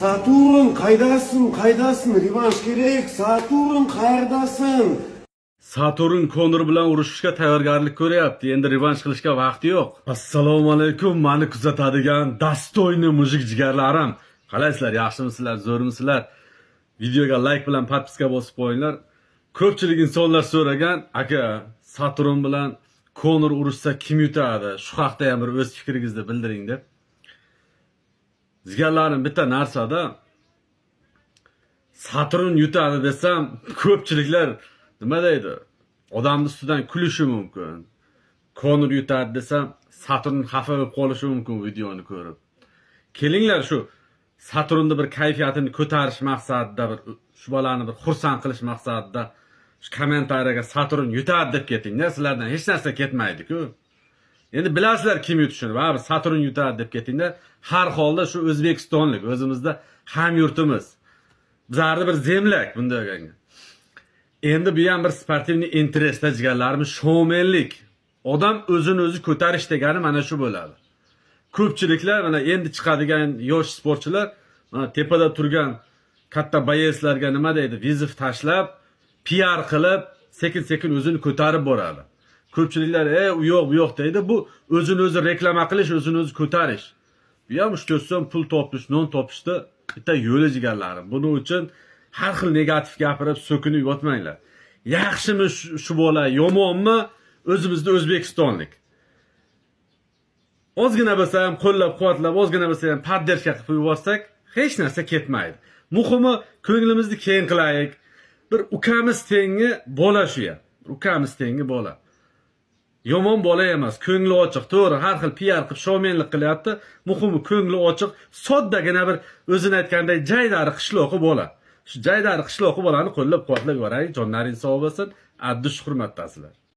Saturn qaydasın, revanş kerak. Saturn qayerdasın? Saturn Conor bilan urushishga tayyorgarlik ko'ryapti. Endi revansh qilishga vaqti yo'q. Assalomu alaykum, meni kuzatadigan dostoyni mujik jigarlarim. Qalaysizlar, yaxshimisizlar, zo'rmisizlar? Videoga like bilan podpiska bosib qo'yinglar. Ko'pchilik insonlar so'ragan, aka, Saturn bilan Conor urushsa kim yutadi? Shu haqda ham bir o'z fikringizni bildiring deb. Jigarlarim, bitta narsada Saturn yutadi desam, ko'pchiliklar nima deydi? Odamning ustidan kulishi mumkin. Conor yutadi desam, Saturn xafa bo'lib qolishi mumkin videoni ko'rib. Kelinglar shu Saturnning bir kayfiyatini ko'tarish maqsadida, bir shu bolani bir xursand qilish maqsadida shu kommentariyaga Saturn yutadi deb ketinglar. Sizlardan hech narsa ketmaydi-ku. Endi bilasizlar kim yutishini, baribir Saturn yutadi deb ketinglar. Har holda shu O'zbekistonlik, o'zimizda hamyurtimiz. Bizlarni bir zemlak bunday bo'lganga. Endi bu ham bir sportivniy interesda jigarlarimiz, shoumenlik. Odam o'zini o'zi ko'tarish degani mana shu bo'ladi. Ko'pchiliklar mana endi chiqadigan yosh sportchilar mana tepada turgan katta boyeslarga nima deydi? Vizif tashlab, PR qilib, sekin-sekin o'zini ko'tarib boradi. Ko'pchiliklar u yo'q, bu yo'q deydi. Bu o'zini o'zi reklama qilish, o'zini o'zi ko'tarish. Bu ham 3-4 so'm pul topish, non topishda bitta yo'li jigarlarim. Buning uchun har xil negativ gapirib, so'kinib yotmanglar. Yaxshimi shu bola, yomonmi? O'zimizda O'zbekistonlik. Ozgina bo'lsa ham qo'llab-quvvatlab, ozgina bo'lsa ham poddershka qilib yuborsak, hech narsa ketmaydi. Muhimi ko'nglimizni keng qilaylik. Bir ukamiz tengi bola shu ya. Ukamiz tengi bola. Yomon bola emas, ko'ngli ochiq, to'g'ri, har xil PR qilib showmenlik qilyapti. Muhimi ko'ngli ochiq, soddagina bir o'zini aytganday jaydari qishloqi bola. Shu jaydari qishloqi bolani qo'llab-quvvatlab yuboraylik, jonlaringiz sog' bo'lsin. Addush hurmatdasizlar.